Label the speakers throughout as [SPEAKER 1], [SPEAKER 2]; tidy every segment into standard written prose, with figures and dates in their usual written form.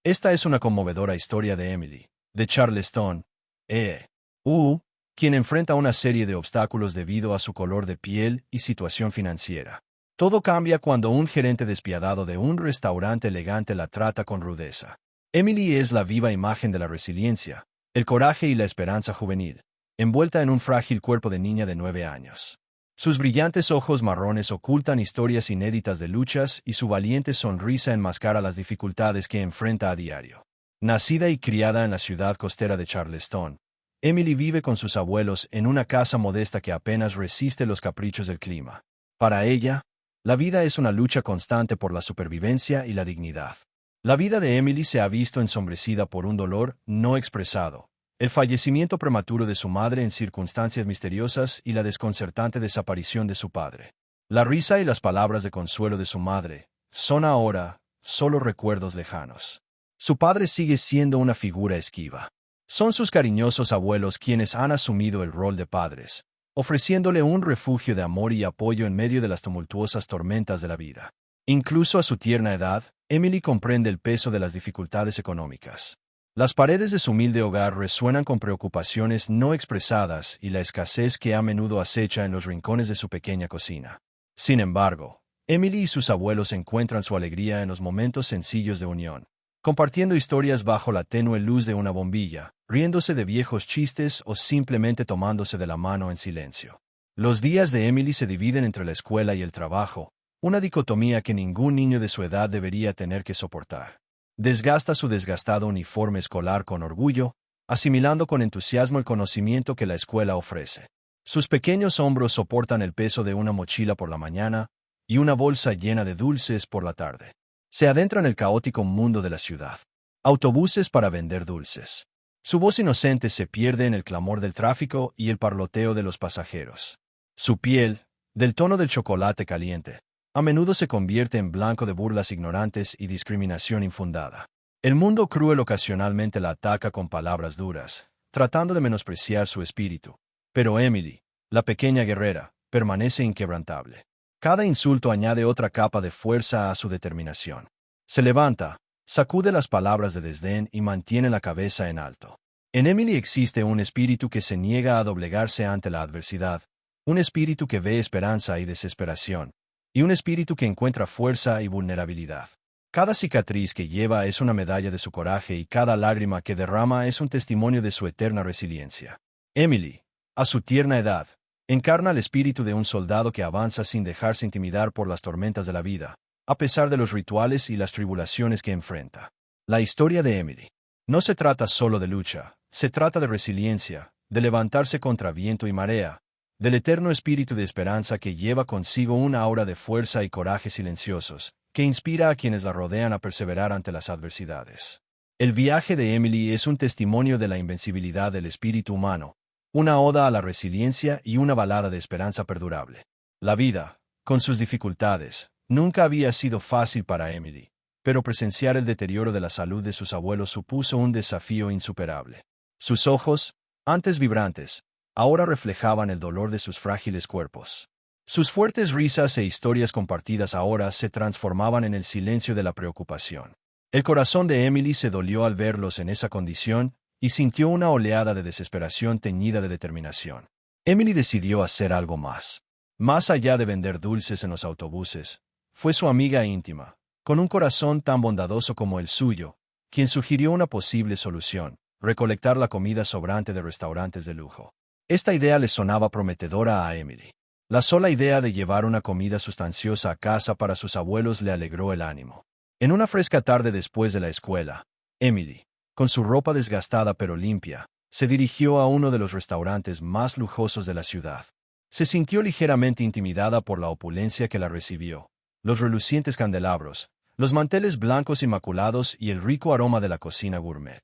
[SPEAKER 1] Esta es una conmovedora historia de Emily, de Charleston, quien enfrenta una serie de obstáculos debido a su color de piel y situación financiera. Todo cambia cuando un gerente despiadado de un restaurante elegante la trata con rudeza. Emily es la viva imagen de la resiliencia, el coraje y la esperanza juvenil, envuelta en un frágil cuerpo de niña de 9 años. Sus brillantes ojos marrones ocultan historias inéditas de luchas y su valiente sonrisa enmascara las dificultades que enfrenta a diario. Nacida y criada en la ciudad costera de Charleston, Emily vive con sus abuelos en una casa modesta que apenas resiste los caprichos del clima. Para ella, la vida es una lucha constante por la supervivencia y la dignidad. La vida de Emily se ha visto ensombrecida por un dolor no expresado, el fallecimiento prematuro de su madre en circunstancias misteriosas y la desconcertante desaparición de su padre. La risa y las palabras de consuelo de su madre son ahora solo recuerdos lejanos. Su padre sigue siendo una figura esquiva. Son sus cariñosos abuelos quienes han asumido el rol de padres, ofreciéndole un refugio de amor y apoyo en medio de las tumultuosas tormentas de la vida. Incluso a su tierna edad, Emily comprende el peso de las dificultades económicas. Las paredes de su humilde hogar resuenan con preocupaciones no expresadas y la escasez que a menudo acecha en los rincones de su pequeña cocina. Sin embargo, Emily y sus abuelos encuentran su alegría en los momentos sencillos de unión, compartiendo historias bajo la tenue luz de una bombilla, riéndose de viejos chistes o simplemente tomándose de la mano en silencio. Los días de Emily se dividen entre la escuela y el trabajo, una dicotomía que ningún niño de su edad debería tener que soportar. Desgasta su desgastado uniforme escolar con orgullo, asimilando con entusiasmo el conocimiento que la escuela ofrece. Sus pequeños hombros soportan el peso de una mochila por la mañana y una bolsa llena de dulces por la tarde. Se adentra en el caótico mundo de la ciudad. Autobuses para vender dulces. Su voz inocente se pierde en el clamor del tráfico y el parloteo de los pasajeros. Su piel, del tono del chocolate caliente, a menudo se convierte en blanco de burlas ignorantes y discriminación infundada. El mundo cruel ocasionalmente la ataca con palabras duras, tratando de menospreciar su espíritu. Pero Emily, la pequeña guerrera, permanece inquebrantable. Cada insulto añade otra capa de fuerza a su determinación. Se levanta, sacude las palabras de desdén y mantiene la cabeza en alto. En Emily existe un espíritu que se niega a doblegarse ante la adversidad, un espíritu que ve esperanza y desesperación, y un espíritu que encuentra fuerza y vulnerabilidad. Cada cicatriz que lleva es una medalla de su coraje y cada lágrima que derrama es un testimonio de su eterna resiliencia. Emily, a su tierna edad, encarna el espíritu de un soldado que avanza sin dejarse intimidar por las tormentas de la vida, a pesar de los rituales y las tribulaciones que enfrenta. La historia de Emily no se trata solo de lucha, se trata de resiliencia, de levantarse contra viento y marea, del eterno espíritu de esperanza que lleva consigo una aura de fuerza y coraje silenciosos, que inspira a quienes la rodean a perseverar ante las adversidades. El viaje de Emily es un testimonio de la invencibilidad del espíritu humano, una oda a la resiliencia y una balada de esperanza perdurable. La vida, con sus dificultades, nunca había sido fácil para Emily, pero presenciar el deterioro de la salud de sus abuelos supuso un desafío insuperable. Sus ojos, antes vibrantes, ahora reflejaban el dolor de sus frágiles cuerpos. Sus fuertes risas e historias compartidas ahora se transformaban en el silencio de la preocupación. El corazón de Emily se dolió al verlos en esa condición y sintió una oleada de desesperación teñida de determinación. Emily decidió hacer algo más. Más allá de vender dulces en los autobuses, fue su amiga íntima, con un corazón tan bondadoso como el suyo, quien sugirió una posible solución: recolectar la comida sobrante de restaurantes de lujo. Esta idea le sonaba prometedora a Emily. La sola idea de llevar una comida sustanciosa a casa para sus abuelos le alegró el ánimo. En una fresca tarde después de la escuela, Emily, con su ropa desgastada pero limpia, se dirigió a uno de los restaurantes más lujosos de la ciudad. Se sintió ligeramente intimidada por la opulencia que la recibió, los relucientes candelabros, los manteles blancos inmaculados y el rico aroma de la cocina gourmet.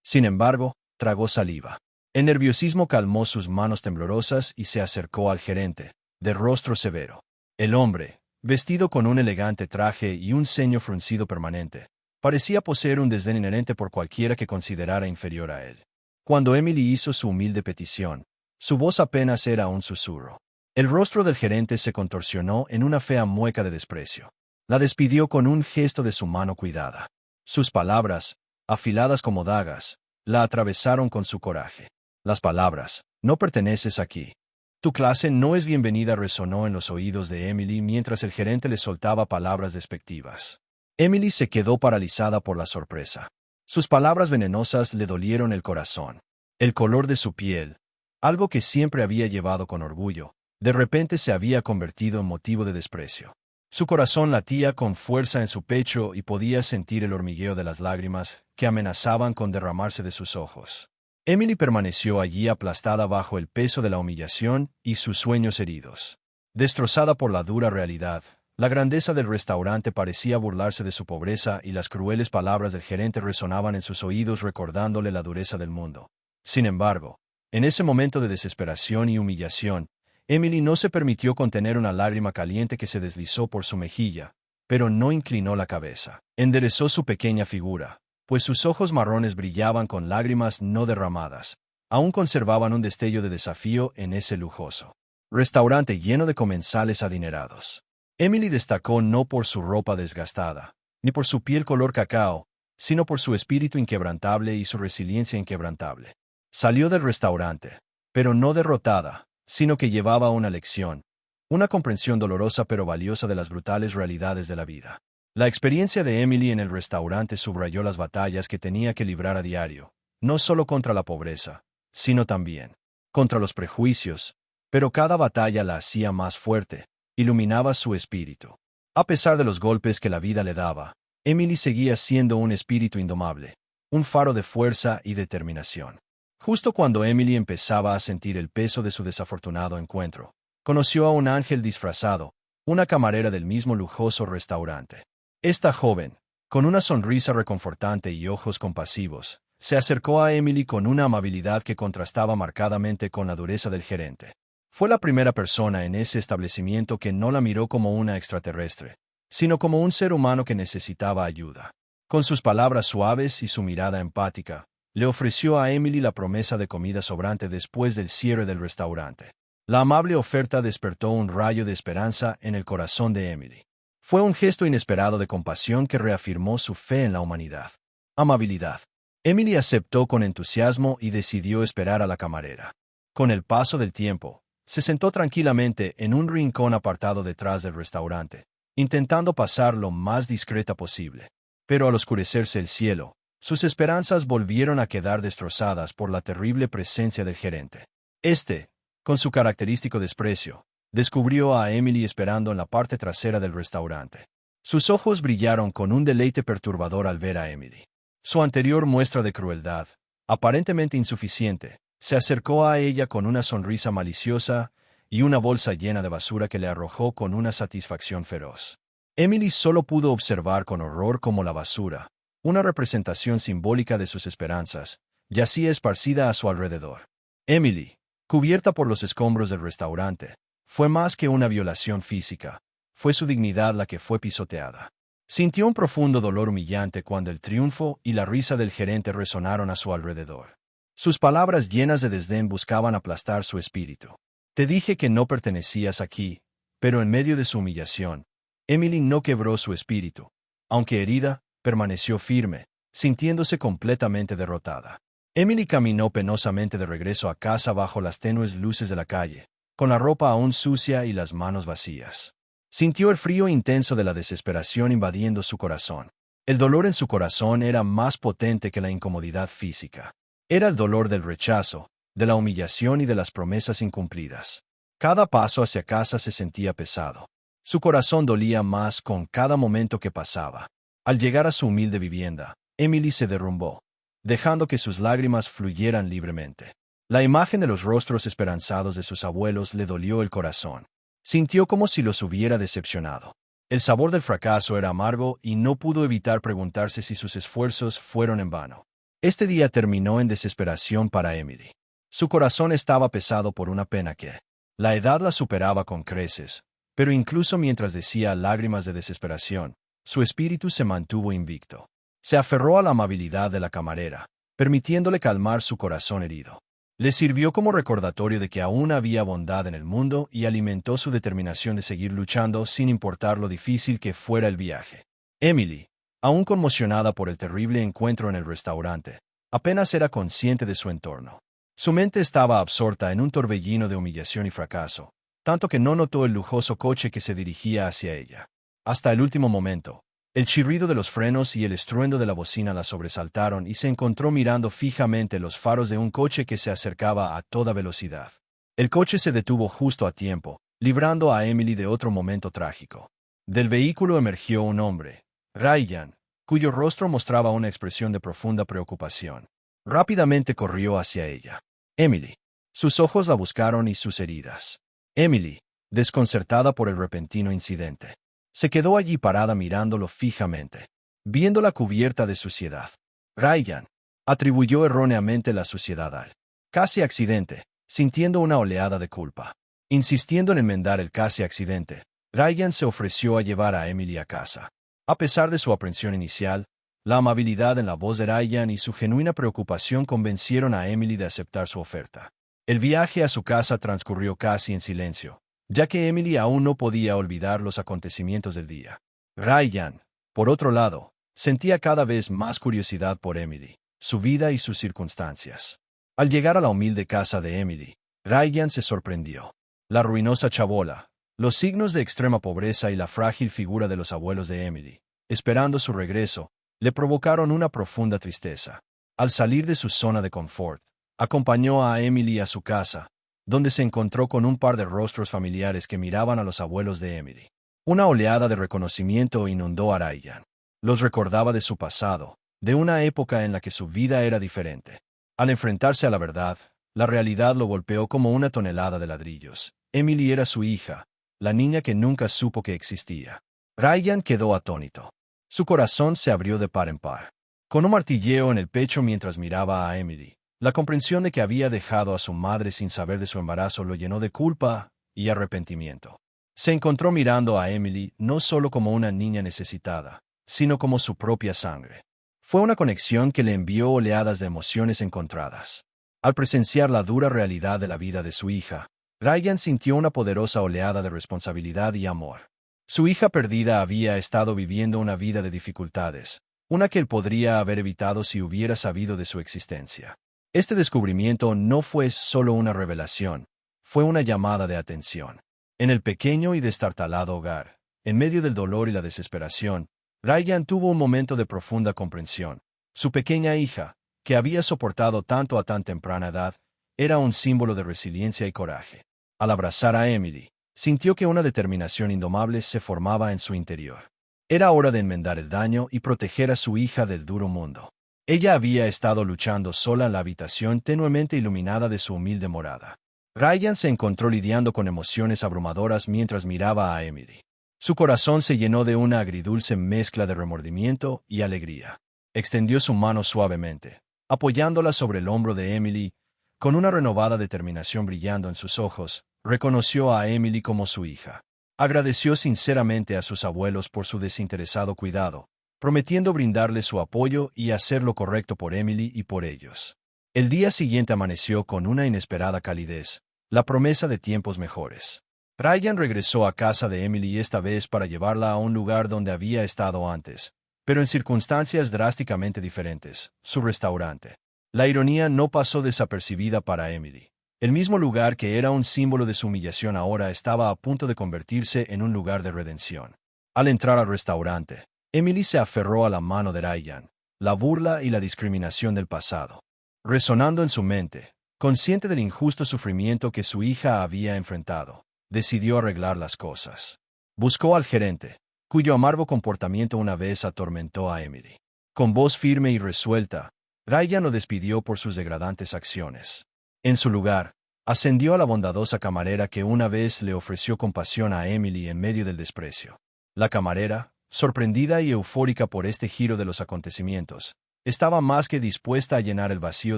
[SPEAKER 1] Sin embargo, tragó saliva. El nerviosismo calmó sus manos temblorosas y se acercó al gerente, de rostro severo. El hombre, vestido con un elegante traje y un ceño fruncido permanente, parecía poseer un desdén inherente por cualquiera que considerara inferior a él. Cuando Emily hizo su humilde petición, su voz apenas era un susurro. El rostro del gerente se contorsionó en una fea mueca de desprecio. La despidió con un gesto de su mano cuidada. Sus palabras, afiladas como dagas, la atravesaron con su coraje. Las palabras, "no perteneces aquí. Tu clase no es bienvenida", resonó en los oídos de Emily mientras el gerente le soltaba palabras despectivas. Emily se quedó paralizada por la sorpresa. Sus palabras venenosas le dolieron el corazón. El color de su piel, algo que siempre había llevado con orgullo, de repente se había convertido en motivo de desprecio. Su corazón latía con fuerza en su pecho y podía sentir el hormigueo de las lágrimas que amenazaban con derramarse de sus ojos. Emily permaneció allí aplastada bajo el peso de la humillación y sus sueños heridos. Destrozada por la dura realidad, la grandeza del restaurante parecía burlarse de su pobreza y las crueles palabras del gerente resonaban en sus oídos recordándole la dureza del mundo. Sin embargo, en ese momento de desesperación y humillación, Emily no se permitió contener una lágrima caliente que se deslizó por su mejilla, pero no inclinó la cabeza. Enderezó su pequeña figura, pues sus ojos marrones brillaban con lágrimas no derramadas. Aún conservaban un destello de desafío en ese lujoso restaurante lleno de comensales adinerados. Emily destacó no por su ropa desgastada, ni por su piel color cacao, sino por su espíritu inquebrantable y su resiliencia inquebrantable. Salió del restaurante, pero no derrotada, sino que llevaba una lección, una comprensión dolorosa pero valiosa de las brutales realidades de la vida. La experiencia de Emily en el restaurante subrayó las batallas que tenía que librar a diario, no solo contra la pobreza, sino también contra los prejuicios, pero cada batalla la hacía más fuerte, iluminaba su espíritu. A pesar de los golpes que la vida le daba, Emily seguía siendo un espíritu indomable, un faro de fuerza y determinación. Justo cuando Emily empezaba a sentir el peso de su desafortunado encuentro, conoció a un ángel disfrazado, una camarera del mismo lujoso restaurante. Esta joven, con una sonrisa reconfortante y ojos compasivos, se acercó a Emily con una amabilidad que contrastaba marcadamente con la dureza del gerente. Fue la primera persona en ese establecimiento que no la miró como una extraterrestre, sino como un ser humano que necesitaba ayuda. Con sus palabras suaves y su mirada empática, le ofreció a Emily la promesa de comida sobrante después del cierre del restaurante. La amable oferta despertó un rayo de esperanza en el corazón de Emily. Fue un gesto inesperado de compasión que reafirmó su fe en la humanidad. Amabilidad. Emily aceptó con entusiasmo y decidió esperar a la camarera. Con el paso del tiempo, se sentó tranquilamente en un rincón apartado detrás del restaurante, intentando pasar lo más discreta posible. Pero al oscurecerse el cielo, sus esperanzas volvieron a quedar destrozadas por la terrible presencia del gerente. Este, con su característico desprecio, descubrió a Emily esperando en la parte trasera del restaurante. Sus ojos brillaron con un deleite perturbador al ver a Emily. Su anterior muestra de crueldad, aparentemente insuficiente, se acercó a ella con una sonrisa maliciosa y una bolsa llena de basura que le arrojó con una satisfacción feroz. Emily solo pudo observar con horror cómo la basura, una representación simbólica de sus esperanzas, yacía esparcida a su alrededor. Emily, cubierta por los escombros del restaurante, fue más que una violación física, fue su dignidad la que fue pisoteada. Sintió un profundo dolor humillante cuando el triunfo y la risa del gerente resonaron a su alrededor. Sus palabras llenas de desdén buscaban aplastar su espíritu. Te dije que no pertenecías aquí, pero en medio de su humillación, Emily no quebró su espíritu. Aunque herida, permaneció firme, sintiéndose completamente derrotada. Emily caminó penosamente de regreso a casa bajo las tenues luces de la calle, con la ropa aún sucia y las manos vacías. Sintió el frío intenso de la desesperación invadiendo su corazón. El dolor en su corazón era más potente que la incomodidad física. Era el dolor del rechazo, de la humillación y de las promesas incumplidas. Cada paso hacia casa se sentía pesado. Su corazón dolía más con cada momento que pasaba. Al llegar a su humilde vivienda, Emily se derrumbó, dejando que sus lágrimas fluyeran libremente. La imagen de los rostros esperanzados de sus abuelos le dolió el corazón. Sintió como si los hubiera decepcionado. El sabor del fracaso era amargo y no pudo evitar preguntarse si sus esfuerzos fueron en vano. Este día terminó en desesperación para Emily. Su corazón estaba pesado por una pena que la edad la superaba con creces, pero incluso mientras decía lágrimas de desesperación, su espíritu se mantuvo invicto. Se aferró a la amabilidad de la camarera, permitiéndole calmar su corazón herido. Le sirvió como recordatorio de que aún había bondad en el mundo y alimentó su determinación de seguir luchando sin importar lo difícil que fuera el viaje. Emily, aún conmocionada por el terrible encuentro en el restaurante. Apenas era consciente de su entorno. Su mente estaba absorta en un torbellino de humillación y fracaso, tanto que no notó el lujoso coche que se dirigía hacia ella. Hasta el último momento, el chirrido de los frenos y el estruendo de la bocina la sobresaltaron y se encontró mirando fijamente los faros de un coche que se acercaba a toda velocidad. El coche se detuvo justo a tiempo, librando a Emily de otro momento trágico. Del vehículo emergió un hombre, Ryan, cuyo rostro mostraba una expresión de profunda preocupación. Rápidamente corrió hacia ella. Emily. Sus ojos la buscaron y sus heridas. Emily, desconcertada por el repentino incidente, se quedó allí parada mirándolo fijamente, viéndola cubierta de suciedad. Ryan atribuyó erróneamente la suciedad al casi accidente, sintiendo una oleada de culpa. Insistiendo en enmendar el casi accidente, Ryan se ofreció a llevar a Emily a casa. A pesar de su aprensión inicial, la amabilidad en la voz de Ryan y su genuina preocupación convencieron a Emily de aceptar su oferta. El viaje a su casa transcurrió casi en silencio, ya que Emily aún no podía olvidar los acontecimientos del día. Ryan, por otro lado, sentía cada vez más curiosidad por Emily, su vida y sus circunstancias. Al llegar a la humilde casa de Emily, Ryan se sorprendió. La ruinosa chabola, los signos de extrema pobreza y la frágil figura de los abuelos de Emily, esperando su regreso, le provocaron una profunda tristeza. Al salir de su zona de confort, acompañó a Emily a su casa, donde se encontró con un par de rostros familiares que miraban a los abuelos de Emily. Una oleada de reconocimiento inundó a Ryan. Los recordaba de su pasado, de una época en la que su vida era diferente. Al enfrentarse a la verdad, la realidad lo golpeó como una tonelada de ladrillos. Emily era su hija, la niña que nunca supo que existía. Ryan quedó atónito. Su corazón se abrió de par en par. Con un martilleo en el pecho mientras miraba a Emily, la comprensión de que había dejado a su madre sin saber de su embarazo lo llenó de culpa y arrepentimiento. Se encontró mirando a Emily no solo como una niña necesitada, sino como su propia sangre. Fue una conexión que le envió oleadas de emociones encontradas. Al presenciar la dura realidad de la vida de su hija, Ryan sintió una poderosa oleada de responsabilidad y amor. Su hija perdida había estado viviendo una vida de dificultades, una que él podría haber evitado si hubiera sabido de su existencia. Este descubrimiento no fue solo una revelación, fue una llamada de atención. En el pequeño y destartalado hogar, en medio del dolor y la desesperación, Ryan tuvo un momento de profunda comprensión. Su pequeña hija, que había soportado tanto a tan temprana edad, era un símbolo de resiliencia y coraje. Al abrazar a Emily, sintió que una determinación indomable se formaba en su interior. Era hora de enmendar el daño y proteger a su hija del duro mundo. Ella había estado luchando sola en la habitación tenuemente iluminada de su humilde morada. Ryan se encontró lidiando con emociones abrumadoras mientras miraba a Emily. Su corazón se llenó de una agridulce mezcla de remordimiento y alegría. Extendió su mano suavemente, apoyándola sobre el hombro de Emily. Con una renovada determinación brillando en sus ojos, reconoció a Emily como su hija. Agradeció sinceramente a sus abuelos por su desinteresado cuidado, prometiendo brindarle su apoyo y hacer lo correcto por Emily y por ellos. El día siguiente amaneció con una inesperada calidez, la promesa de tiempos mejores. Ryan regresó a casa de Emily esta vez para llevarla a un lugar donde había estado antes, pero en circunstancias drásticamente diferentes, su restaurante. La ironía no pasó desapercibida para Emily. El mismo lugar que era un símbolo de su humillación ahora estaba a punto de convertirse en un lugar de redención. Al entrar al restaurante, Emily se aferró a la mano de Ryan, la burla y la discriminación del pasado. Resonando en su mente, consciente del injusto sufrimiento que su hija había enfrentado, decidió arreglar las cosas. Buscó al gerente, cuyo amargo comportamiento una vez atormentó a Emily. Con voz firme y resuelta, Ryan lo despidió por sus degradantes acciones. En su lugar, ascendió a la bondadosa camarera que una vez le ofreció compasión a Emily en medio del desprecio. La camarera, sorprendida y eufórica por este giro de los acontecimientos, estaba más que dispuesta a llenar el vacío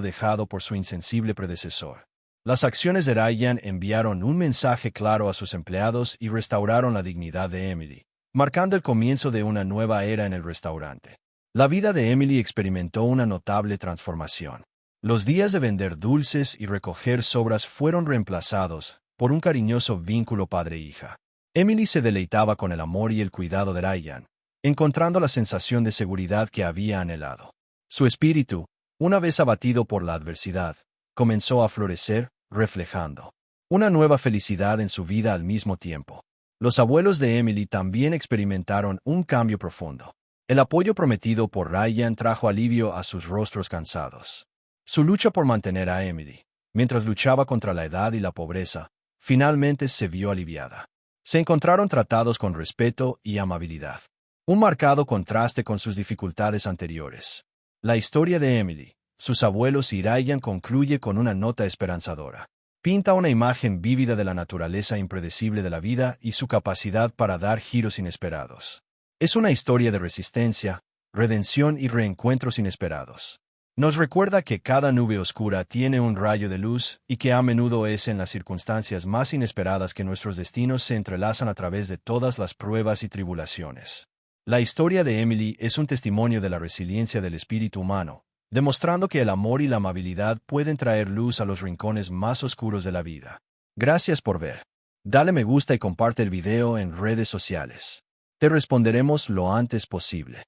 [SPEAKER 1] dejado por su insensible predecesor. Las acciones de Ryan enviaron un mensaje claro a sus empleados y restauraron la dignidad de Emily, marcando el comienzo de una nueva era en el restaurante. La vida de Emily experimentó una notable transformación. Los días de vender dulces y recoger sobras fueron reemplazados por un cariñoso vínculo padre-hija. Emily se deleitaba con el amor y el cuidado de Ryan, encontrando la sensación de seguridad que había anhelado. Su espíritu, una vez abatido por la adversidad, comenzó a florecer, reflejando una nueva felicidad en su vida al mismo tiempo. Los abuelos de Emily también experimentaron un cambio profundo. El apoyo prometido por Ryan trajo alivio a sus rostros cansados. Su lucha por mantener a Emily, mientras luchaba contra la edad y la pobreza, finalmente se vio aliviada. Se encontraron tratados con respeto y amabilidad. Un marcado contraste con sus dificultades anteriores. La historia de Emily, sus abuelos y Ryan concluye con una nota esperanzadora. Pinta una imagen vívida de la naturaleza impredecible de la vida y su capacidad para dar giros inesperados. Es una historia de resistencia, redención y reencuentros inesperados. Nos recuerda que cada nube oscura tiene un rayo de luz y que a menudo es en las circunstancias más inesperadas que nuestros destinos se entrelazan a través de todas las pruebas y tribulaciones. La historia de Emily es un testimonio de la resiliencia del espíritu humano, demostrando que el amor y la amabilidad pueden traer luz a los rincones más oscuros de la vida. Gracias por ver. Dale me gusta y comparte el video en redes sociales. Te responderemos lo antes posible.